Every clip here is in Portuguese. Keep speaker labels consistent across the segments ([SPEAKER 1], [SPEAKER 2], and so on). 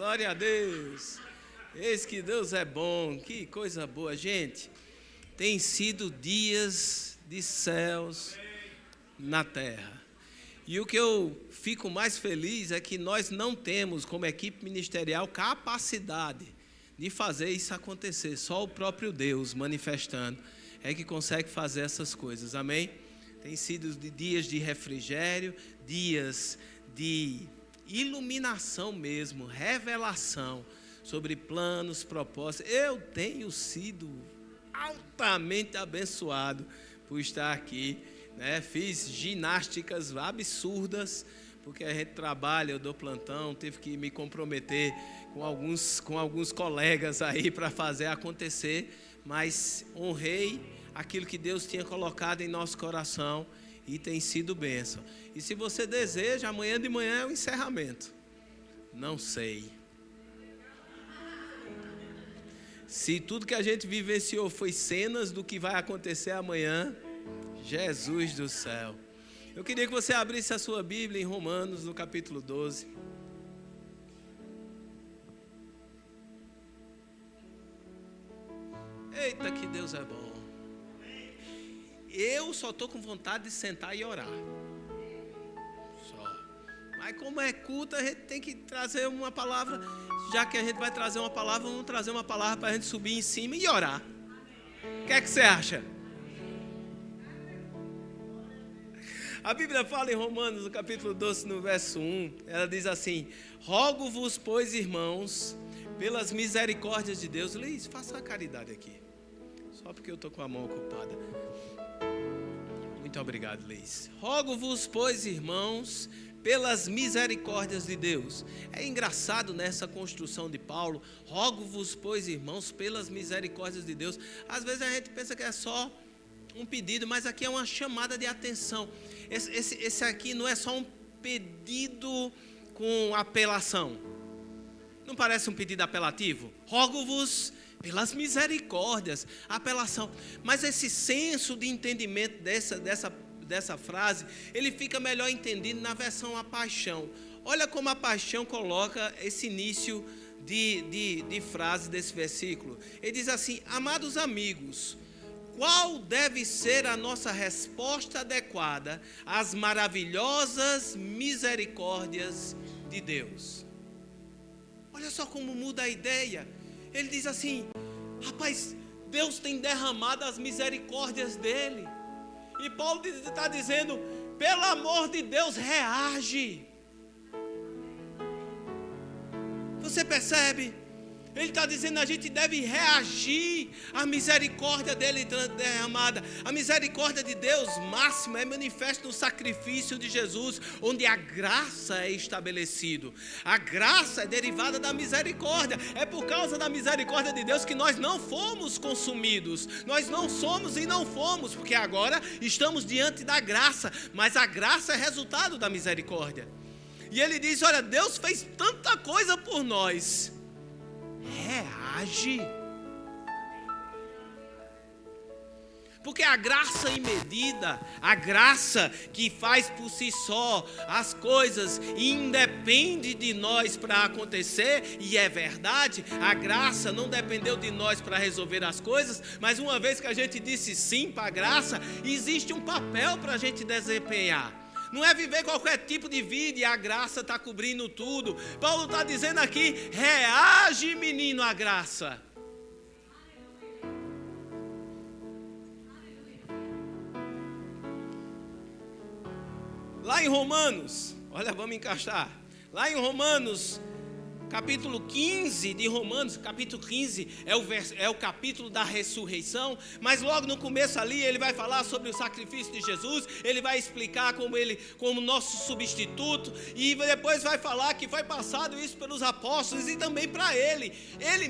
[SPEAKER 1] Glória a Deus. Eis que Deus é bom, que coisa boa. Gente, tem sido dias de céus na terra. E o que eu fico mais feliz é que nós não temos, como equipe ministerial, capacidade de fazer isso acontecer. Só o próprio Deus manifestando é que consegue fazer essas coisas. Amém? Tem sido dias de refrigério, dias de iluminação mesmo, revelação sobre planos, propósitos. Eu tenho sido altamente abençoado por estar aqui, né? Fiz ginásticas absurdas, porque a gente trabalha, eu dou plantão, tive que me comprometer com alguns colegas aí para fazer acontecer, mas honrei aquilo que Deus tinha colocado em nosso coração e tem sido bênção. E se você deseja, amanhã de manhã é o encerramento. Não sei. Se tudo que a gente vivenciou foi cenas do que vai acontecer amanhã, Jesus do céu. Eu queria que você abrisse a sua Bíblia em Romanos, no capítulo 12. Eita, que Deus é bom. Eu só estou com vontade de sentar e orar. Só. Mas como é culto, a gente tem que trazer uma palavra. Já que a gente vai trazer uma palavra, vamos trazer uma palavra para a gente subir em cima e orar. O que é que você acha? A Bíblia fala em Romanos, no capítulo 12, no verso 1, ela diz assim: rogo-vos, pois, irmãos, pelas misericórdias de Deus. Liz, faça a caridade aqui. Só porque eu estou com a mão ocupada. Muito obrigado, Liz. Rogo-vos, pois, irmãos, pelas misericórdias de Deus. É engraçado nessa construção de Paulo. Rogo-vos, pois, irmãos, pelas misericórdias de Deus. Às vezes a gente pensa que é só um pedido, mas aqui é uma chamada de atenção. Esse aqui não é só um pedido com apelação. Não parece um pedido apelativo? Rogo-vos pelas misericórdias, apelação. Mas esse senso de entendimento dessa frase, ele fica melhor entendido na versão A Paixão. Olha como a Paixão coloca esse início de frase desse versículo. Ele diz assim: amados amigos, qual deve ser a nossa resposta adequada às maravilhosas misericórdias de Deus? Olha só como muda a ideia. Ele diz assim: rapaz, Deus tem derramado as misericórdias dele. E Paulo está dizendo: pelo amor de Deus, reage. Você percebe? Ele está dizendo: a gente deve reagir à misericórdia dele derramada. A misericórdia de Deus máxima é manifesta no sacrifício de Jesus, onde a graça é estabelecida. A graça é derivada da misericórdia. É por causa da misericórdia de Deus que nós não fomos consumidos. Nós não somos e não fomos, porque agora estamos diante da graça. Mas a graça é resultado da misericórdia. E ele diz: olha, Deus fez tanta coisa por nós. Reage. Porque a graça imedida, a graça que faz por si só as coisas e independe de nós para acontecer, e é verdade, a graça não dependeu de nós para resolver as coisas, mas uma vez que a gente disse sim para a graça, existe um papel para a gente desempenhar. Não é viver qualquer tipo de vida e a graça está cobrindo tudo. Paulo está dizendo aqui: reage, menino, à graça. Lá em Romanos, olha, vamos encaixar. Lá em Romanos, capítulo 15 de Romanos, capítulo 15 é o capítulo da ressurreição, mas logo no começo ali ele vai falar sobre o sacrifício de Jesus, ele vai explicar como nosso substituto, e depois vai falar que foi passado isso pelos apóstolos e também para ele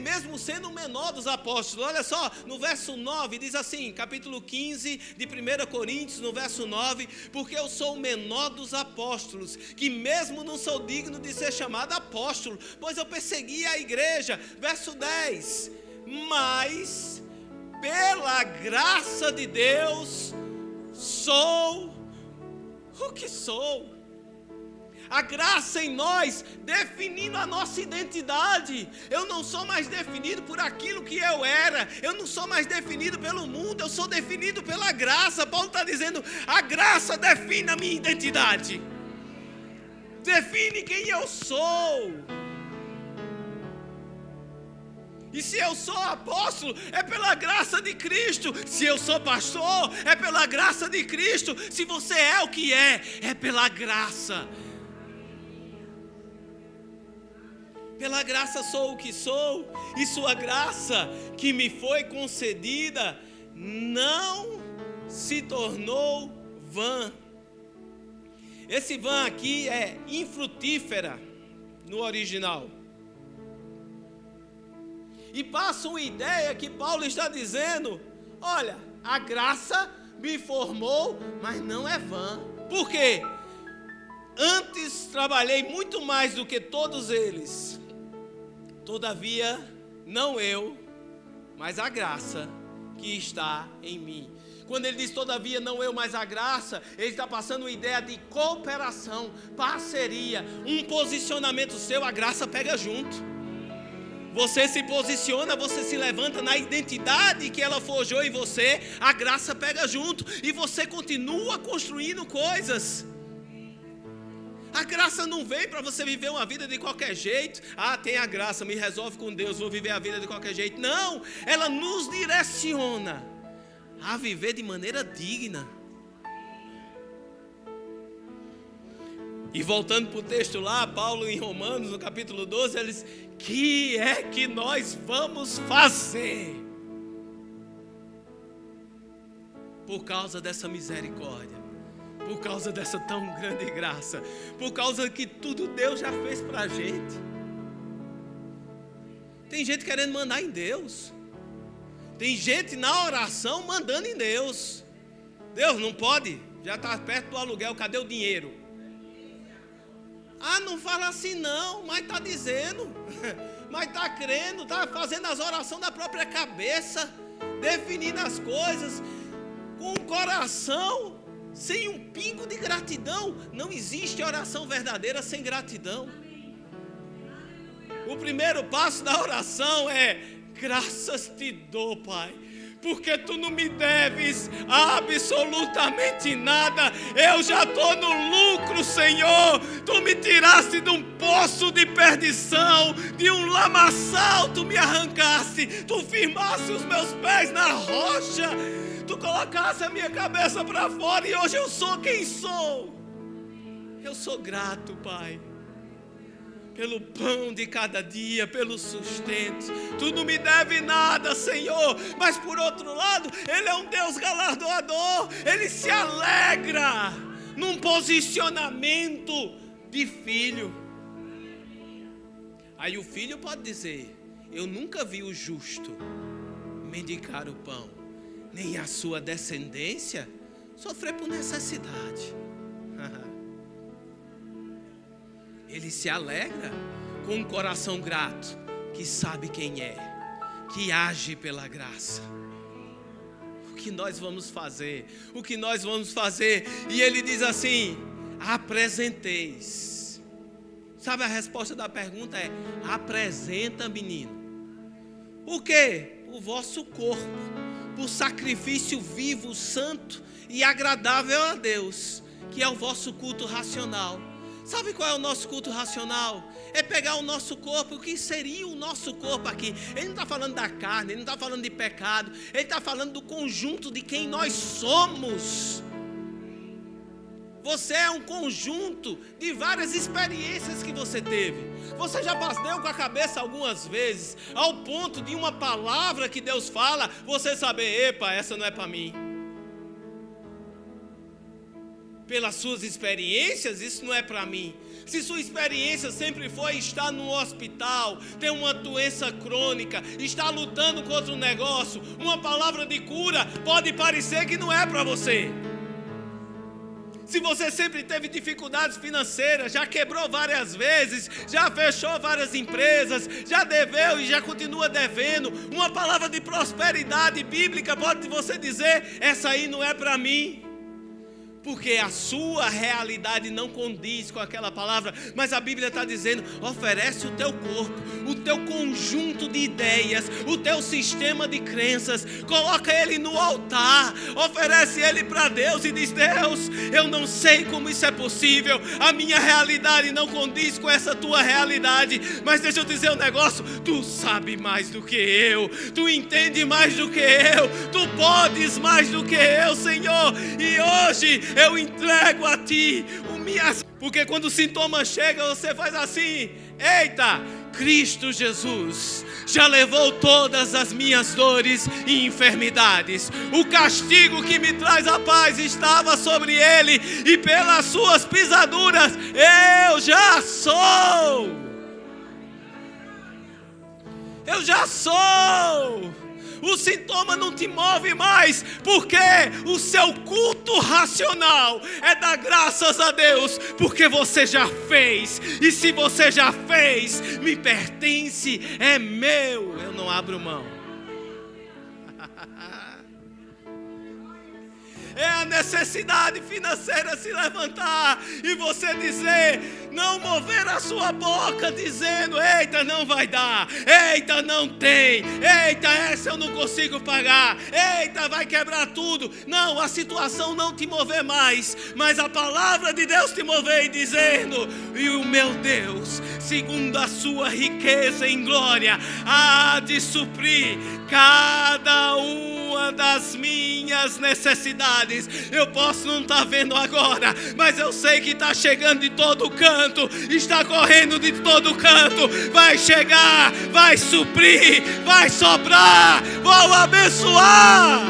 [SPEAKER 1] mesmo sendo o menor dos apóstolos. Olha só, no verso 9 diz assim, capítulo 15 de 1 Coríntios, no verso 9: porque eu sou o menor dos apóstolos, que mesmo não sou digno de ser chamado apóstolo, pois eu persegui a igreja. Verso 10: mas pela graça de Deus sou o que sou. A graça em nós, definindo a nossa identidade. Eu não sou mais definido por aquilo que eu era. Eu não sou mais definido pelo mundo. Eu sou definido pela graça. Paulo está dizendo, a graça define a minha identidade. Define quem eu sou. E se eu sou apóstolo, é pela graça de Cristo. Se eu sou pastor, é pela graça de Cristo. Se você é o que é pela graça. Pela graça sou o que sou, e sua graça que me foi concedida não se tornou vã. Esse vã aqui é infrutífera no original. E passa uma ideia que Paulo está dizendo, olha, a graça me formou, mas não é vã. Por quê? Antes trabalhei muito mais do que todos eles. Todavia, não eu, mas a graça que está em mim. Quando ele diz todavia, não eu, mas a graça, ele está passando uma ideia de cooperação, parceria, um posicionamento seu, a graça pega junto. Você se posiciona, você se levanta na identidade que ela forjou em você, a graça pega junto e você continua construindo coisas. A graça não vem para você viver uma vida de qualquer jeito. Tem a graça, me resolve com Deus, vou viver a vida de qualquer jeito. Não, ela nos direciona a viver de maneira digna. E voltando para o texto lá, Paulo em Romanos, no capítulo 12, ele diz, que é que nós vamos fazer? Por causa dessa misericórdia, por causa dessa tão grande graça, por causa que tudo Deus já fez para a gente. Tem gente querendo mandar em Deus. Tem gente na oração mandando em Deus. Deus não pode, já está perto do aluguel, cadê o dinheiro? Não fala assim não, mas está dizendo, mas está crendo, está fazendo as orações da própria cabeça, definindo as coisas, com o coração, sem um pingo de gratidão. Não existe oração verdadeira sem gratidão. O primeiro passo da oração é, graças te dou, Pai, porque tu não me deves absolutamente nada, eu já estou no lucro, Senhor. Tu me tiraste de um poço de perdição, de um lamaçal tu me arrancaste, tu firmaste os meus pés na rocha, tu colocaste a minha cabeça para fora e hoje eu sou quem sou. Eu sou grato, Pai, pelo pão de cada dia, pelo sustento. Tu não me deve nada, Senhor, mas por outro lado, Ele é um Deus galardoador. Ele se alegra num posicionamento de filho. Aí o filho pode dizer, eu nunca vi o justo mendigar o pão, nem a sua descendência sofrer por necessidade. Ele se alegra com um coração grato, que sabe quem é, que age pela graça. O que nós vamos fazer? O que nós vamos fazer? E ele diz assim, apresenteis. Sabe a resposta da pergunta é, apresenta, menino. O quê? O vosso corpo, por sacrifício vivo, santo e agradável a Deus, que é o vosso culto racional. Sabe qual é o nosso culto racional? É pegar o nosso corpo. O que seria o nosso corpo aqui? Ele não está falando da carne, ele não está falando de pecado, ele está falando do conjunto de quem nós somos. Você é um conjunto de várias experiências que você teve. Você já bateu com a cabeça algumas vezes, ao ponto de uma palavra que Deus fala, você saber, epa, essa não é para mim. Pelas suas experiências, isso não é para mim. Se sua experiência sempre foi estar no hospital, ter uma doença crônica, estar lutando contra um negócio, uma palavra de cura pode parecer que não é para você. Se você sempre teve dificuldades financeiras, já quebrou várias vezes, já fechou várias empresas, já deveu e já continua devendo, uma palavra de prosperidade bíblica pode você dizer, essa aí não é para mim. porque a sua realidade não condiz com aquela palavra. Mas a Bíblia está dizendo: oferece o teu corpo, o teu conjunto de ideias, o teu sistema de crenças, coloca ele no altar, oferece ele para Deus e diz: Deus, eu não sei como isso é possível, a minha realidade não condiz com essa tua realidade, mas deixa eu dizer um negócio: tu sabe mais do que eu, tu entende mais do que eu, tu podes mais do que eu, Senhor, e hoje eu entrego a ti o minhas. Porque quando o sintoma chega, você faz assim: eita, Cristo Jesus já levou todas as minhas dores e enfermidades. O castigo que me traz a paz estava sobre ele, e pelas suas pisaduras eu já sou. Eu já sou. O sintoma não te move mais, porque o seu culto racional é dar graças a Deus, porque você já fez, e se você já fez, me pertence, é meu, eu não abro mão. É a necessidade financeira se levantar e você dizer, não mover a sua boca dizendo: eita, não vai dar, eita, não tem, eita, essa eu não consigo pagar, eita, vai quebrar tudo. Não, a situação não te mover mais, mas a palavra de Deus te mover dizendo: e o meu Deus, segundo a sua riqueza em glória, há de suprir cada uma das minhas necessidades. Eu posso não estar vendo agora, mas eu sei que está chegando de todo canto, está correndo de todo canto, vai chegar, vai suprir, vai sobrar, vou abençoar.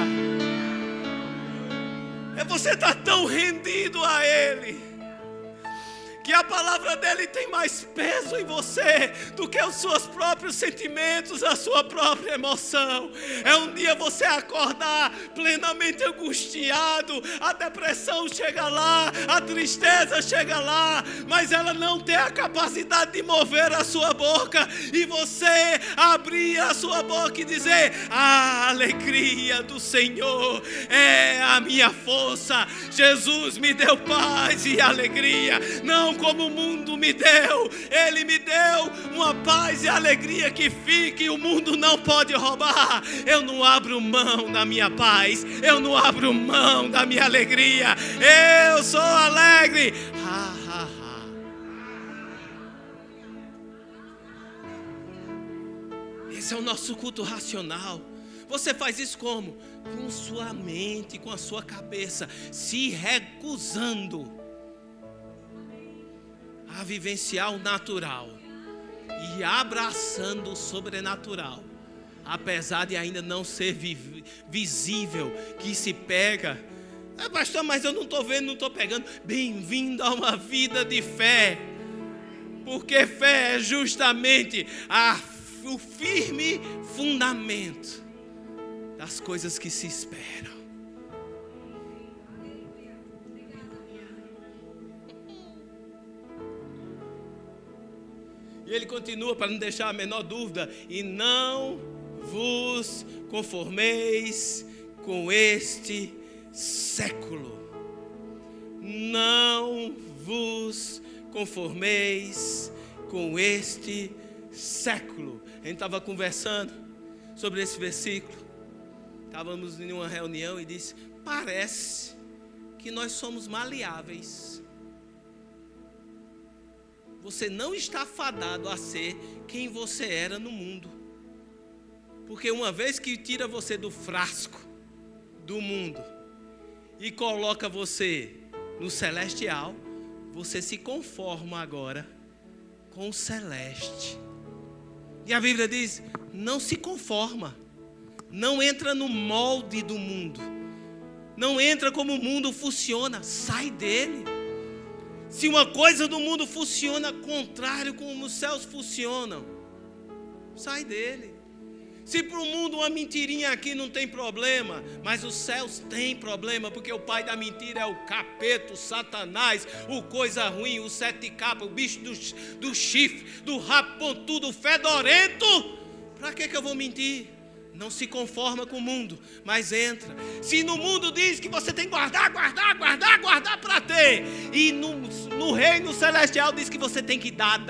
[SPEAKER 1] Você está tão rendido a Ele, que a palavra dele tem mais peso em você do que os seus próprios sentimentos, a sua própria emoção. É um dia você acordar plenamente angustiado, a depressão chega lá, a tristeza chega lá, mas ela não tem a capacidade de mover a sua boca, e você abrir a sua boca e dizer: a alegria do Senhor é a minha força. Jesus me deu paz e alegria, não como o mundo me deu. Ele me deu uma paz e alegria que fica e o mundo não pode roubar. Eu não abro mão da minha paz, eu não abro mão da minha alegria. Eu sou alegre. Ha, ha, ha. Esse é o nosso culto racional. Você faz isso como? Com sua mente, com a sua cabeça, se recusando a vivenciar o natural e abraçando o sobrenatural, apesar de ainda não ser visível, que se pega. Pastor, mas eu não estou vendo, não estou pegando. Bem-vindo a uma vida de fé, porque fé é justamente o firme fundamento das coisas que se esperam. E ele continua para não deixar a menor dúvida: e não vos conformeis com este século. Não vos conformeis com este século. A gente estava conversando sobre esse versículo. Estávamos em uma reunião e disse: parece que nós somos maleáveis. Você não está fadado a ser quem você era no mundo. Porque uma vez que tira você do frasco do mundo e coloca você no celestial, você se conforma agora com o celeste. E a Bíblia diz: não se conforma, não entra no molde do mundo, não entra como o mundo funciona, sai dele. Se uma coisa do mundo funciona contrário como os céus funcionam, sai dele. Se para o mundo uma mentirinha aqui não tem problema, mas os céus têm problema, porque o pai da mentira é o capeta, o Satanás, o coisa ruim, o sete capas, o bicho do chifre, do rabo pontudo, fedorento. Para que eu vou mentir? Não se conforma com o mundo, mas entra. Se no mundo diz que você tem que guardar para ter, e no reino celestial diz que você tem que dar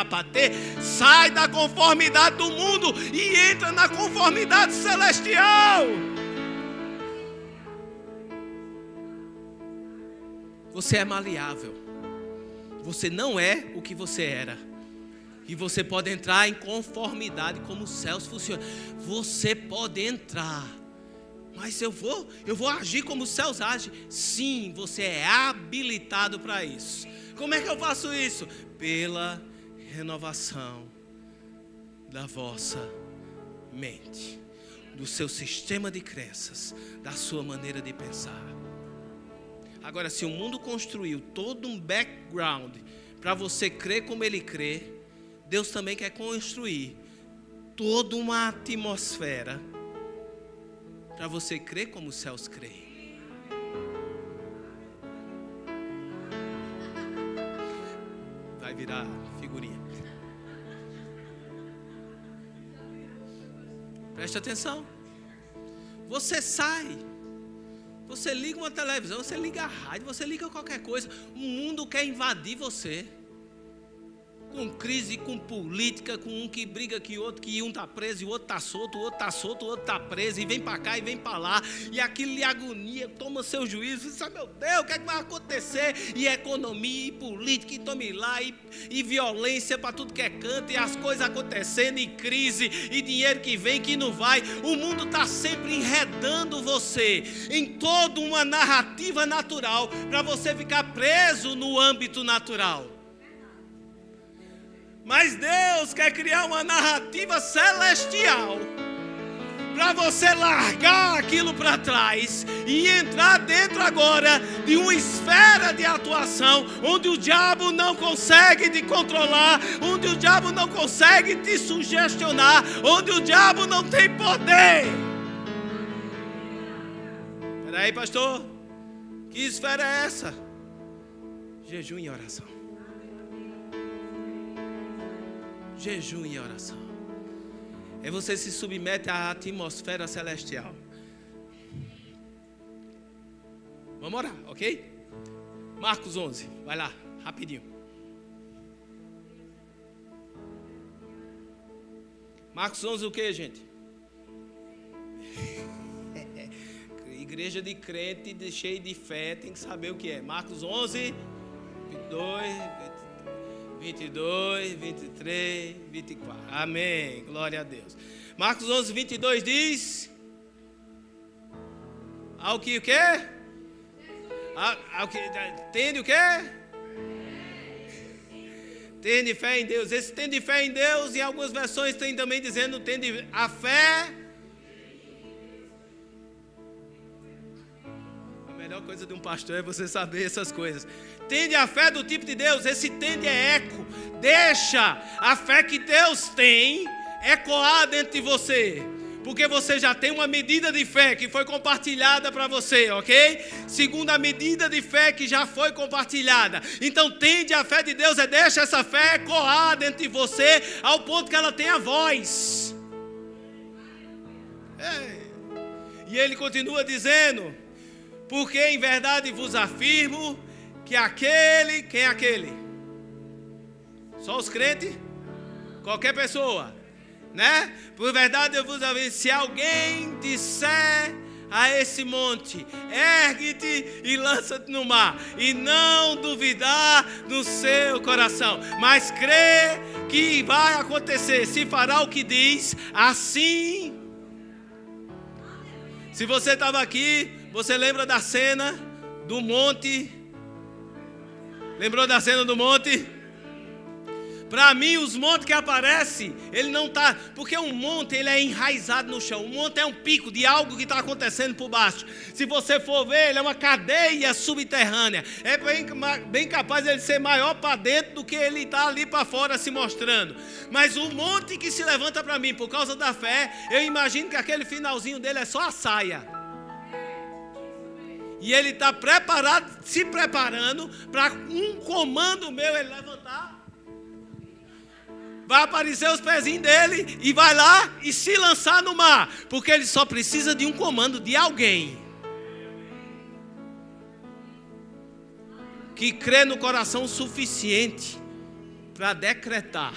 [SPEAKER 1] para ter, sai da conformidade do mundo e entra na conformidade celestial. Você é maleável. Você não é o que você era. E você pode entrar em conformidade como os céus funcionam. Você pode entrar. Mas eu vou agir como os céus agem. Sim, você é habilitado para isso. Como é que eu faço isso? Pela renovação da vossa mente, do seu sistema de crenças, da sua maneira de pensar. Agora, se o mundo construiu todo um background para você crer como ele crê, Deus também quer construir toda uma atmosfera para você crer como os céus creem. Vai virar figurinha. Preste atenção. Você sai. Você liga uma televisão, você liga a rádio, você liga qualquer coisa. O mundo quer invadir você. Com crise, com política, com um que briga com o outro, que um está preso e o outro está solto, o outro está solto, o outro está preso, e vem para cá e vem para lá, e aquilo lhe agonia, toma seu juízo, você sabe, meu Deus, o que é que vai acontecer? E economia, e política, e tome lá, e violência para tudo que é canto, e as coisas acontecendo, e crise, e dinheiro que vem, que não vai. O mundo está sempre enredando você em toda uma narrativa natural, para você ficar preso no âmbito natural. Mas Deus quer criar uma narrativa celestial para você largar aquilo para trás e entrar dentro agora de uma esfera de atuação onde o diabo não consegue te controlar, onde o diabo não consegue te sugestionar, onde o diabo não tem poder. Espera aí, pastor, que esfera é essa? Jejum e oração. Jejum e oração. É você se submete à atmosfera celestial. Vamos orar, ok? Marcos 11, vai lá, rapidinho. Marcos 11 o que, gente? Igreja de crente, cheio de fé, tem que saber o que é. Marcos 11, 22, 23, 24. Amém. Glória a Deus. Marcos 11, 22 diz: ao que o quê? Ao que tende o quê? Tende fé em Deus. Esse tende fé em Deus, em algumas versões tem também dizendo tende a fé. A melhor coisa de um pastor é você saber essas coisas. Tende a fé do tipo de Deus. Esse tende é eco. Deixa a fé que Deus tem ecoar dentro de você. Porque você já tem uma medida de fé que foi compartilhada para você, ok? Segundo a medida de fé que já foi compartilhada. Então tende a fé de Deus, deixa essa fé ecoar dentro de você ao ponto que ela tenha voz. E ele continua dizendo: porque em verdade vos afirmo que aquele, quem é aquele? Só os crentes? Qualquer pessoa, né? Por verdade eu vos aviso, se alguém disser a esse monte, ergue-te e lança-te no mar, e não duvidar no seu coração, mas crê que vai acontecer, se fará o que diz, assim. Se você estava aqui, você lembra da cena do monte? Lembrou da cena do monte? Para mim, os montes que aparecem, ele não está... Porque um monte, ele é enraizado no chão. Um monte é um pico de algo que está acontecendo por baixo. Se você for ver, ele é uma cadeia subterrânea. É bem capaz de ele ser maior para dentro do que ele está ali para fora se mostrando. Mas o monte que se levanta para mim, por causa da fé, eu imagino que aquele finalzinho dele é só a saia. E ele está preparado, se preparando para um comando meu ele levantar. vai aparecer os pezinhos dele e vai lá e se lançar no mar, porque ele só precisa de um comando de alguém que crê no coração o suficiente para decretar.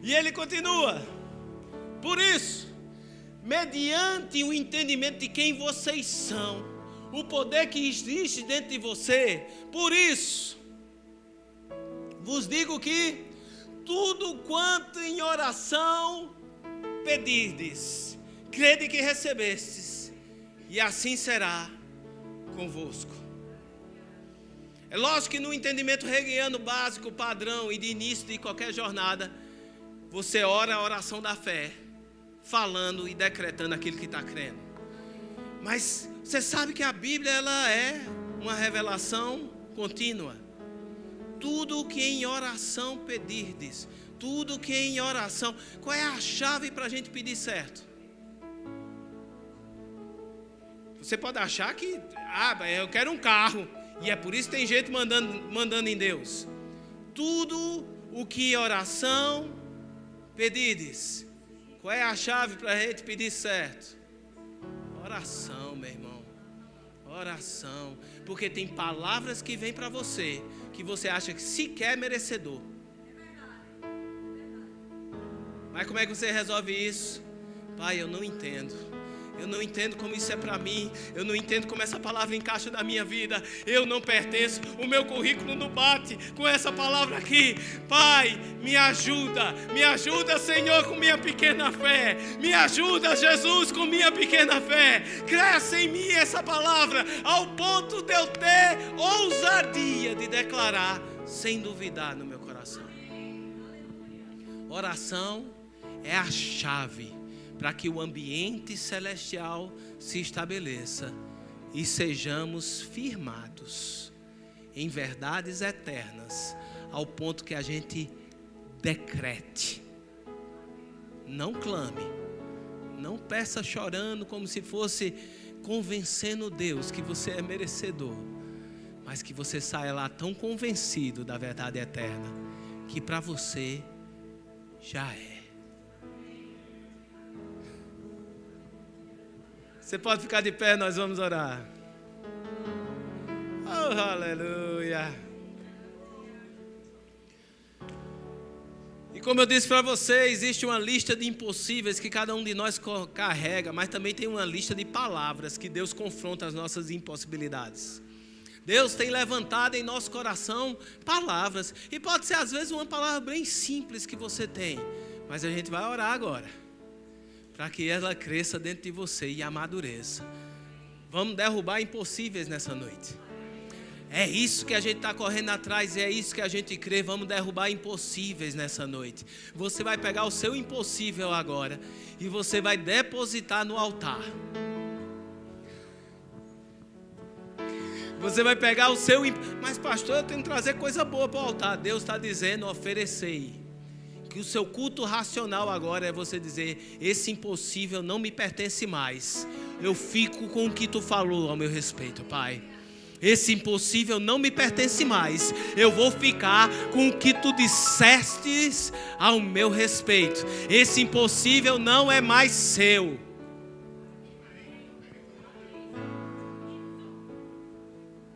[SPEAKER 1] E ele continua: por isso, mediante o entendimento de quem vocês são, o poder que existe dentro de você, por isso, vos digo que tudo quanto em oração pedirdes, crede que recebestes, e assim será convosco. É lógico que no entendimento hegeliano básico, padrão e de início de qualquer jornada, você ora a oração da fé, falando e decretando aquilo que está crendo. Mas você sabe que a Bíblia ela é uma revelação contínua. Tudo que em oração pedirdes, tudo que em oração. Qual é a chave para a gente pedir certo? Você pode achar que, eu quero um carro, e é por isso que tem gente mandando em Deus. Tudo o que em oração pedirdes. Qual é a chave para a gente pedir certo? Oração, meu irmão. Oração. Porque tem palavras que vêm para você que você acha que sequer é merecedor. Mas como é que você resolve isso? Pai, eu não entendo. Eu não entendo como isso é para mim. Eu não entendo como essa palavra encaixa na minha vida. Eu não pertenço. O meu currículo não bate com essa palavra aqui. Pai, me ajuda. Me ajuda, Senhor, com minha pequena fé. Me ajuda, Jesus, com minha pequena fé. Cresce em mim essa palavra ao ponto de eu ter ousadia de declarar sem duvidar no meu coração. Oração é a chave para que o ambiente celestial se estabeleça e sejamos firmados em verdades eternas, ao ponto que a gente decrete. Não clame, não peça chorando como se fosse convencendo Deus que você é merecedor, mas que você saia lá tão convencido da verdade eterna, que para você já é. Você pode ficar de pé, nós vamos orar. Oh, aleluia. E como eu disse para você, existe uma lista de impossíveis que cada um de nós carrega, mas também tem uma lista de palavras que Deus confronta as nossas impossibilidades. Deus tem levantado em nosso coração palavras, e pode ser às vezes uma palavra bem simples que você tem, mas a gente vai orar agora para que ela cresça dentro de você e amadureça. Vamos derrubar impossíveis nessa noite. É isso que a gente está correndo atrás, é isso que a gente crê. Vamos derrubar impossíveis nessa noite. Você vai pegar o seu impossível agora e você vai depositar no altar. Você vai pegar o seu... Mas pastor, eu tenho que trazer coisa boa para o altar. Deus está dizendo, oferecei. Que o seu culto racional agora é você dizer: esse impossível não me pertence mais. Eu fico com o que tu falou ao meu respeito, Pai. Esse impossível não me pertence mais. Eu vou ficar com o que tu dissestes ao meu respeito. Esse impossível não é mais seu.